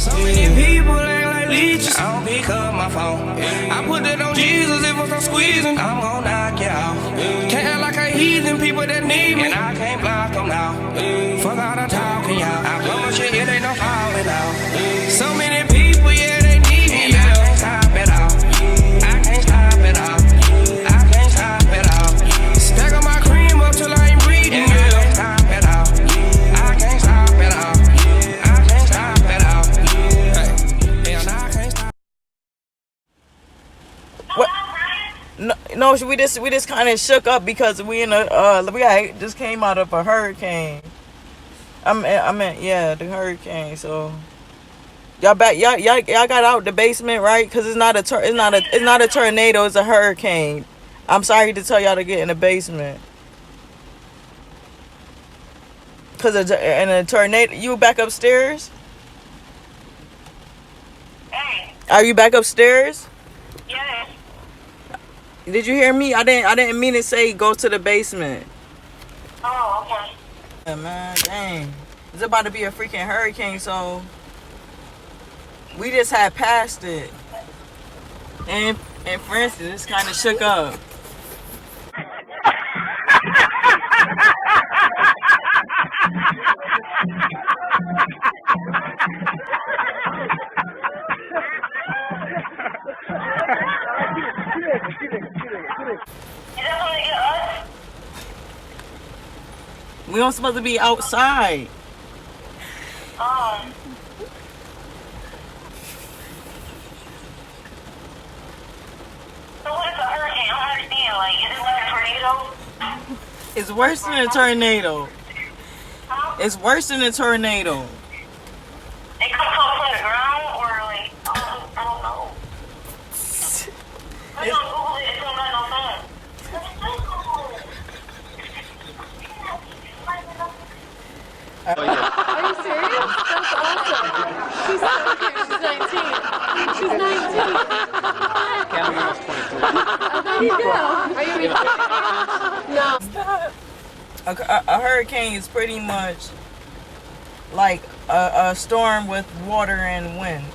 So many people act like leeches. I don't pick up my phone. I put that on Jesus. If I'm squeezing, I'm gon' knock you out. Can't act like a heathen. People that need me, and I can't block them now. Fuck all the talking, y'all. I promise you, it ain't no falling out. So many people, yeah, they need me. And I can't stop it all. I can't stop it all. I can't stop it all. Stack up my cream up till I ain't breathing. I can't stop it all. I can't stop it all. I can't stop it all. Hey, hell, I can't stop. What? No, we just kind of shook up because we just came out of a hurricane. I meant yeah, the hurricane. So y'all got out the basement, right? Because it's not a tornado, it's a hurricane. I'm sorry to tell y'all to get in the basement. Cause in a tornado, you back upstairs? Hey. Are you back upstairs? Yes. Did you hear me? I didn't mean to say go to the basement. Oh, okay. Yeah, man, dang. It's about to be a freaking hurricane, so we just had passed it. And for instance, it's kind of shook up. We don't supposed to be outside. So what is a hurricane? I don't understand. Like, is it like a tornado? It's worse than a tornado. Huh? It's worse than a tornado. It comes up from the ground or like, I don't know. I'm gonna Google it. It's not on my phone. Are you serious? That's awesome. She's so cute. She's 19. She's 19. Cameron was 23. How do you know? Are you No. A hurricane is pretty much like a storm with water and wind.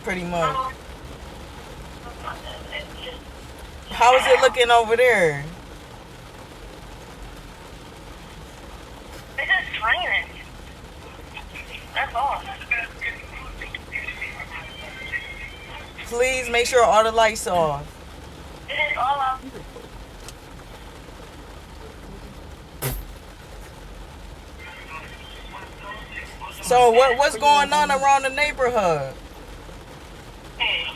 Pretty much. How is it looking over there? It's just raining. That's all. Please make sure all the lights are off. It is all off. So what's going on around the neighborhood? It's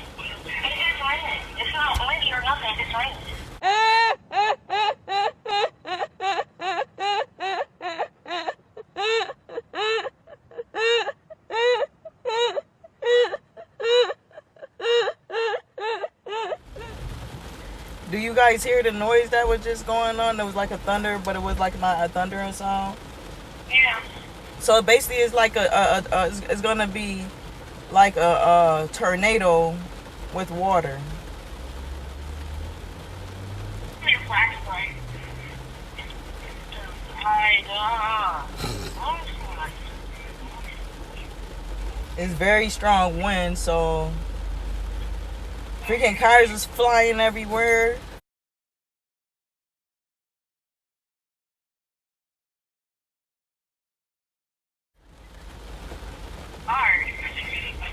just raining. It's not windy or nothing. It's just raining. Do you guys hear the noise that was just going on? It was like a thunder, but it was like not a thundering sound. Yeah. So basically, it's like it's gonna be like a tornado with water. Your flashlight. It's very strong wind, so freaking cars is flying everywhere.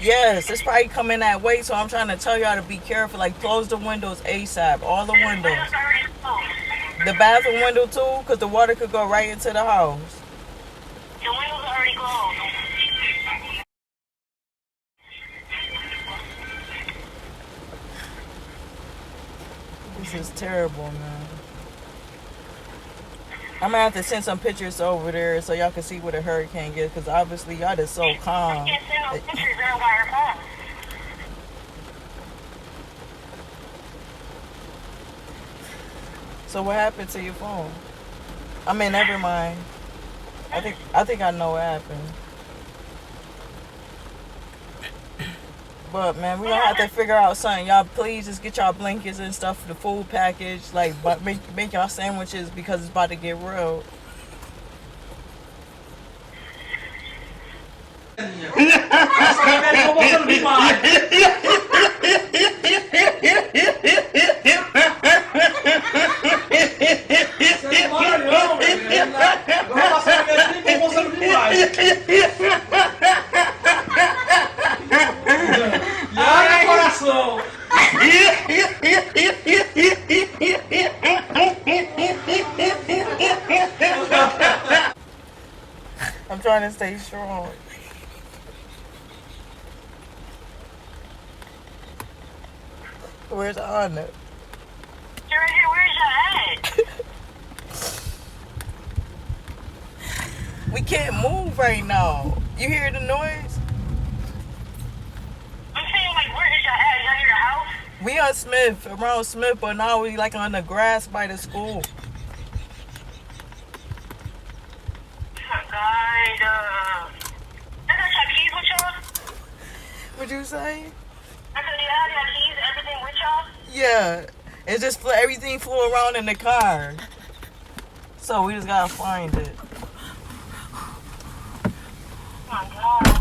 Yes, it's probably coming that way, so I'm trying to tell y'all to be careful. Like, close the windows ASAP. All the windows. The bathroom window, too, because the water could go right into the house. The windows are already closed. This is terrible, man. I'm gonna have to send some pictures over there so y'all can see what a hurricane is, because obviously y'all is so calm. I can't send no pictures. They're on your phone. So what happened to your phone? I mean, never mind. I think I know what happened. But man, we gonna have to figure out something. Y'all please just get y'all blankets and stuff for the food package. Like, but make y'all sandwiches because it's about to get real. I'm trying to stay strong. Where's Anna? You're right here. Where's your at? We can't move right now. You hear the noise? I'm saying, like, where is your at? Y'all near the house? We on Smith, around Smith, but now we like on the grass by the school. Oh, God. I got your keys with y'all? What'd you say? I said, you have your keys and everything with y'all? Yeah. It's just everything flew around in the car. So we just gotta find it. Oh, my God.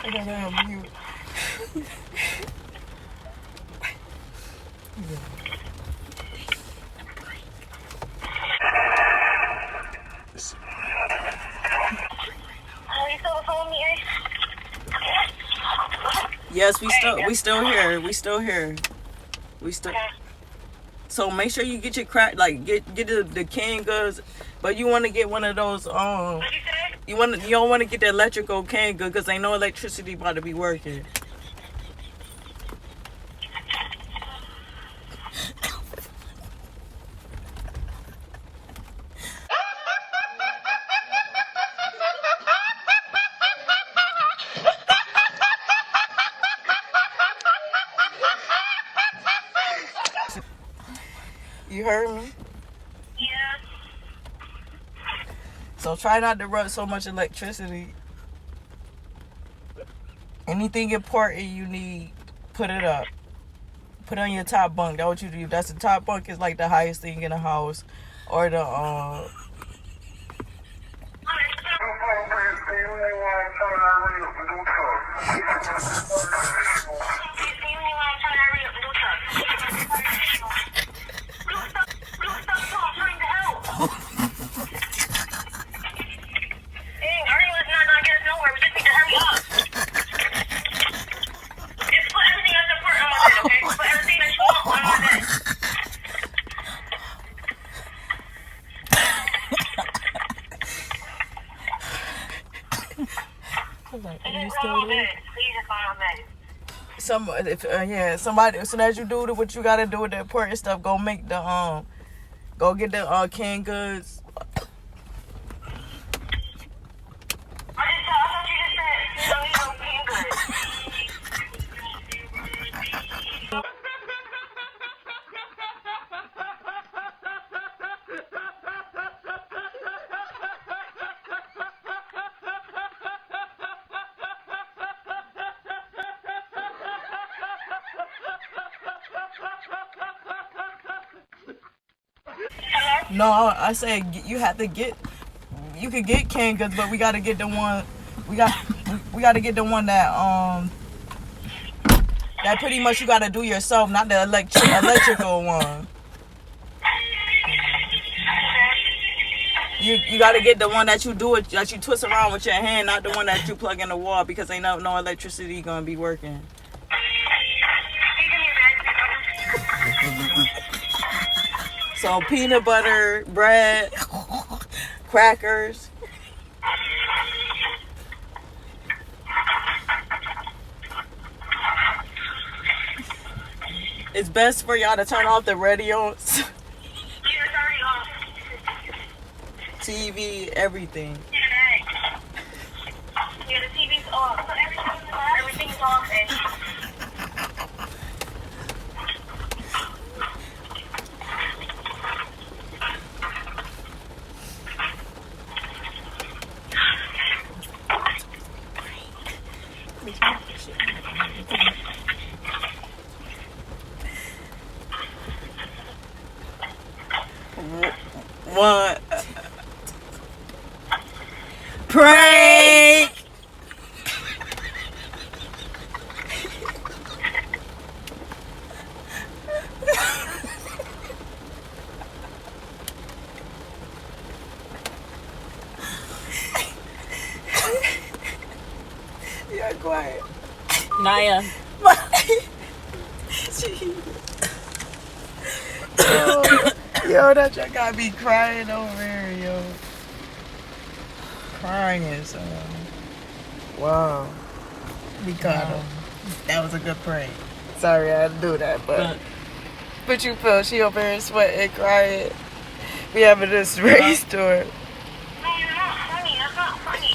I gotta have you. Are you still phone me? Yes, we still here. We still here. We still. So make sure you get your crack, like get the canned goods, but you want to get one of those What you say? you don't want to get the electrical canned good because they know electricity about to be working. You heard me? Yeah. So try not to run so much electricity. Anything important you need, put it up. Put on your top bunk. That's what you do. That's the top bunk is like the highest thing in the house. Or the somebody, as soon as you do what you gotta do with the important stuff, go make the go get the canned goods. No, I said you have to get. You could get canned goods, but we gotta get the one. We gotta get the one that that pretty much you gotta do yourself, not the electrical one. You gotta get the one that you do it, that you twist around with your hand, not the one that you plug in the wall, because ain't no electricity gonna be working. So peanut butter, bread, crackers. It's best for y'all to turn off the radios. TV, everything. Yeah, the TV's off. Everything's off. One. Prank. You're quiet. Naya. Yo, that y'all got me crying over here, yo. Crying, so. Wow. We caught him. That was a good prank. Sorry I had to do that, but you feel she over here sweating, crying. We having this race store. No, you're not funny. That's not funny.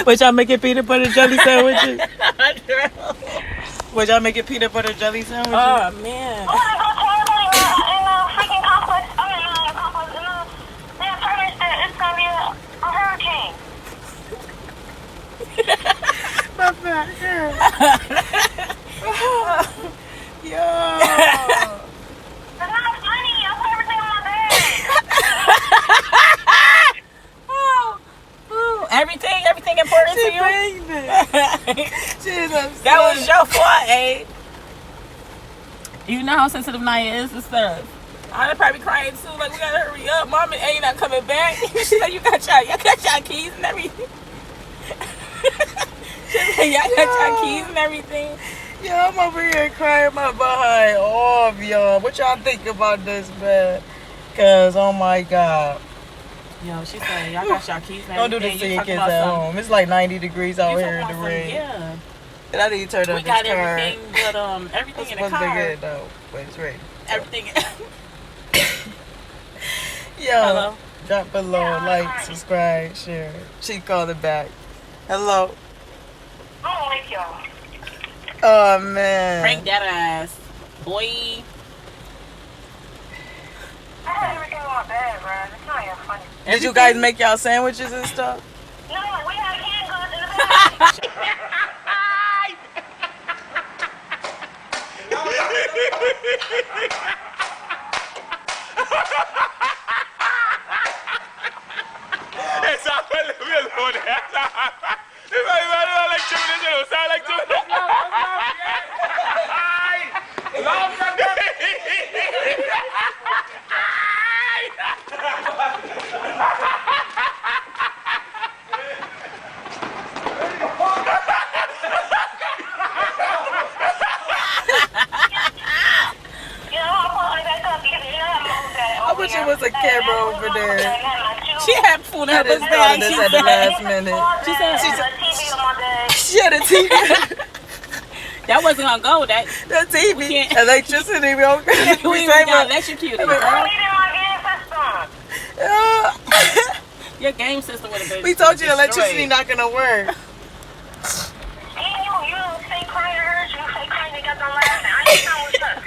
Would y'all making peanut butter jelly sandwiches? Would y'all making peanut butter jelly sandwiches? Oh man. Freaking complex. I mean, complex. They have furnished that it's gonna be a hurricane. My back hurts. Yo. It's not funny. I put everything on my bed. Everything important to you? That was your fault, eh? You know how sensitive Naya is and stuff. I'd probably crying too, like we gotta hurry up. Mom and A not coming back. She said you got your keys and everything. She said y'all got your keys and everything. Yo, I'm over here crying my behind off, y'all. What y'all think about this, man? Cause oh my God. Yo, she said y'all got your keys and Don't do everything. this to You your talking kids about at some- home. It's like 90 degrees out you here in talking the about some- rain. Yeah. And I need to turn We up got this car. everything, but everything It's in the supposed to be car. good though, but it's ready. Everything. Yo, Hello. drop below, like, subscribe, share. She called it back. Hello. I don't like y'all. Oh man. Prank that ass, boy. I had everything on my bed, bro. It's not even funny. Did you guys make y'all sandwiches and stuff? No, we had canned goods in the bag. I wish it was a camera over there. She had food in I her just thought of bag. this at the last minute. She said TV on my bed. She had a TV. that wasn't gonna go. That The TV. can't- Electricity. We don't we even got electrocuted. I needed my game system. Your game system would have been. We told you electricity destroyed. not gonna work. And you say crying hurts, you say crying, they got them laughing. I ain't know what's up.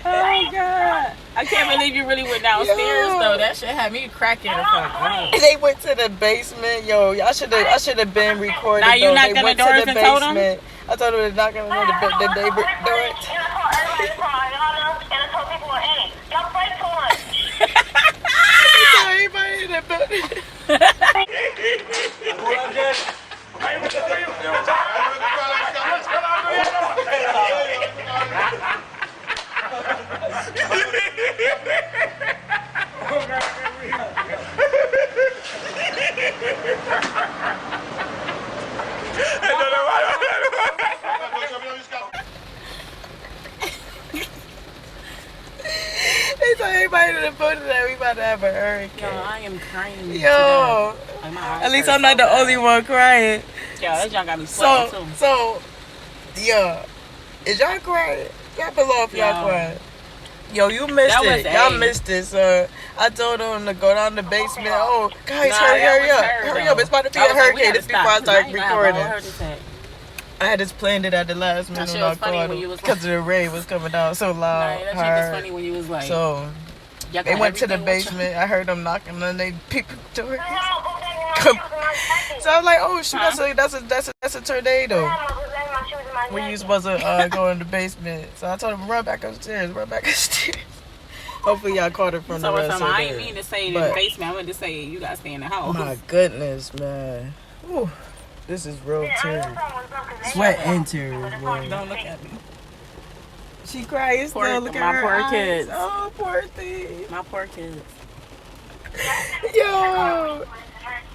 Oh God! I can't believe you really went downstairs Yo. though. That shit had me cracking the fuck up. They went to the basement, yo. I should have been recorded. Now you though. knocked They on went the to doors the and told 'em? basement. I told them to knock on the door. Did they do it? And I told people, hey, y'all play too much. Everybody in the building. They told everybody in the building that we about to have a Yo, hurricane. I am crying. Yo, Like, my eyes at least hurt I'm not so the only one crying. bad. Yo, that junk got me So, sweating too. so Yeah. Is y'all quiet? Y'all below if y'all Yo. quiet. Yo, you missed That was it. Y'all A. missed it, sir. I told them to go down the basement. Oh, guys, Nah, hurry that was up. her, Hurry though. up. It's about to be I a was like, we hurricane. gotta This before I stop, 'cause start ain't gonna have a whole recording. heart attack. I had just planned it at the last minute shit when I was funny called when you was because the rain was coming down so Nah, loud. that shit hard. was funny when you was like, So y'all they got went to the everything with basement. I heard them knocking on they people door. I'm gonna go back in my shoes and my jacket. So I was like, oh shoot, Huh? that's a tornado. I'm gonna go back in my shoes and my When you jacket. supposed to go in the basement. So I told him run back upstairs. Hopefully y'all caught it from So the rest of I ain't it. mean to say the But- basement. I meant to say you gotta stay in the house. My goodness, man. Whew. This is real Yeah, I know tears. something was up 'cause they Sweat got and fucked. tears, But it's boy. only Don't look six. at me. She crying Poor- still. Look at my her poor eyes. kids. Oh, poor thing. My poor kids. Yo.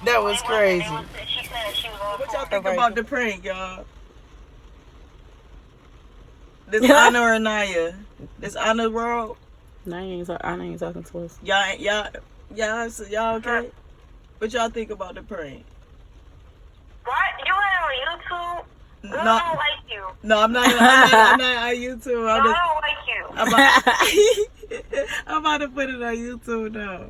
That was crazy. She said she was on What y'all phone. think about the prank, y'all? This Anna or Naya? This Anna world? I ain't talking to us. Y'all okay? What y'all think about the prank? What? You went on YouTube? No, I don't like you. no, I'm not on YouTube. No, I'm I just, don't like you. I'm about to put it on YouTube now.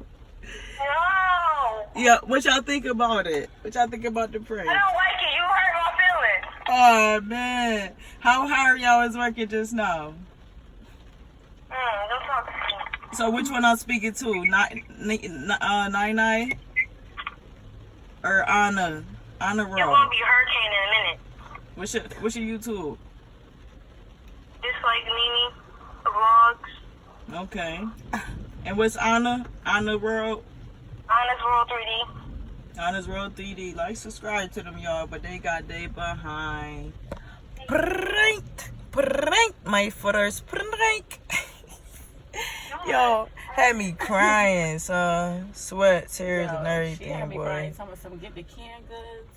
No. Yeah, what y'all think about it? What y'all think about the prank? I don't like it. You hurt my feelings. Oh man, how hard y'all was working just now? Don't talk to me. So which one I'm speaking to? Nine or Anna? Anna You're Rowe. gonna be hurricane in a minute. What's your YouTube? Just like Mimi vlogs. Okay. And what's Anna? Anna Rowe. Honest World 3D. Anna's Road 3D. Like, subscribe to them, y'all. But they got they behind. Prank. My first prank. Yo, had me crying, son. Sweat, tears, and everything, boy. Some get the canned goods.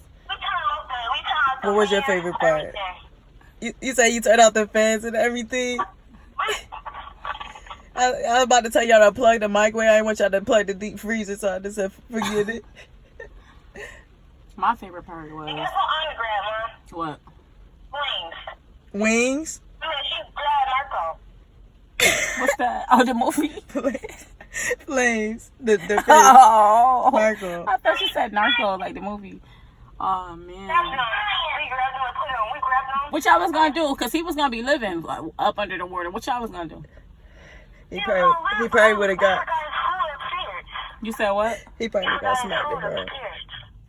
What was your favorite part? You say you turned out the fans and everything? I was about to tell y'all to plug the microwave. I didn't want y'all to plug the deep freezer, so I just said forget it. My favorite part was Guess what autograph, what? Wings. Wings? I mean, she grabbed Marco. What's that? Oh, the movie. Flames. The face. Oh, Marco. I thought you said Narco, like the movie. Oh That's man. not. We grabbed them and put them. We grabbed them. What y'all was gonna do? Cause he was gonna be living like, up under the water. What y'all was gonna do? He probably would have got. You said what? He probably would have got smacked in the head.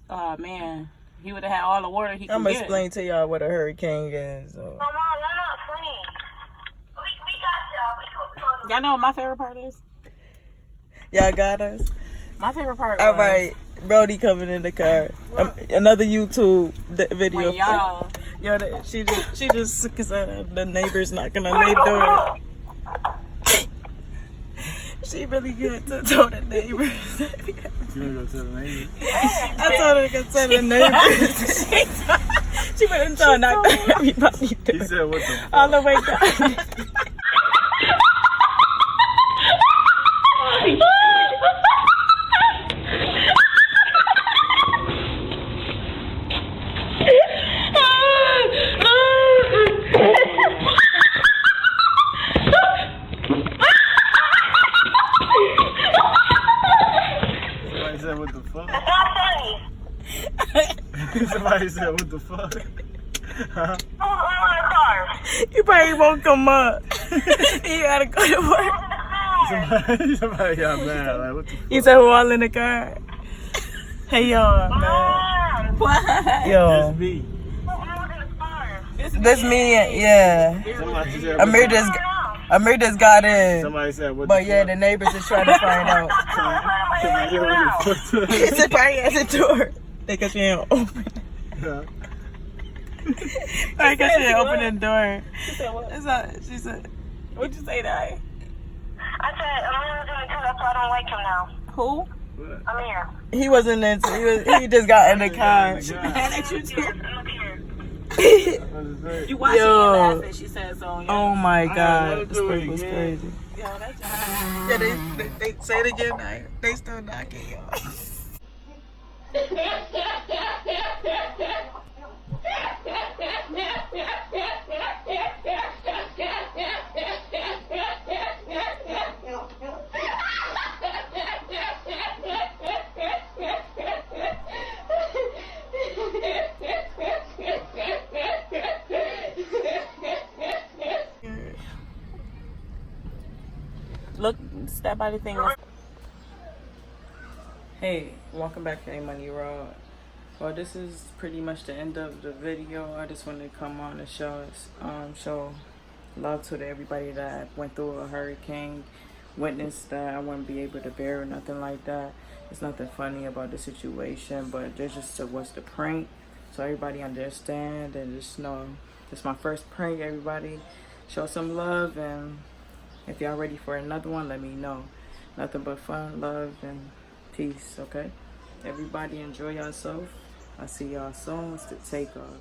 Oh man, he would have had all the water he could I'm get. gonna explain to y'all what a hurricane is. So. Mom, you're not funny. We got y'all. Y'all know what my favorite part is? Y'all got us? My favorite part All was right, Brody coming in the car. Another YouTube video. when y'all. Yo, she just cause the neighbor's knocking on their door. She really good to tell the neighbors. You wanna go tell the neighbors? I told her to go tell the neighbors. She went and told everybody. He said, what the fuck? All the way down. Somebody said, what the fuck? It's not funny. Somebody said, what the fuck? Huh? Who's on the car? He probably won't come up. He gotta go to work. Somebody got mad. Like, what the fuck? He said, who all in the car? Hey, y'all, man. Mom, What? Yo. It's me. who's in the car? This me, yeah. Somebody said, Amir just got in. Somebody said, what But the yeah, fuck? the neighbors is trying to find out. Somebody said, what the He fuck? said, probably at the door. Because she ain't open. Yeah. Probably because she ain't open the door. She said what? She said, What'd you say, Di? I said, Amir's in it too. That's why I don't like him now. Who? Amir. he wasn't into he just got in the car. That you did. Look here. You watching Yo. and laughing? She said so. Yeah. Oh my god. never This do it thing was again. crazy. Yo, that's Yeah, they say it again now. They still knocking, y'all. step by the thing. Hey, welcome back to A Money Raw. Well, this is pretty much the end of the video. I just wanted to come on and show love to everybody that went through a hurricane, witnessed that. I wouldn't be able to bear or nothing like that. It's nothing funny about the situation, but there's just what's the prank, so everybody understand and just know it's my first prank. Everybody show some love, and if y'all ready for another one, let me know. Nothing but fun, love, and peace. Okay, everybody enjoy yourself. I'll see y'all soon. It's the takeoff.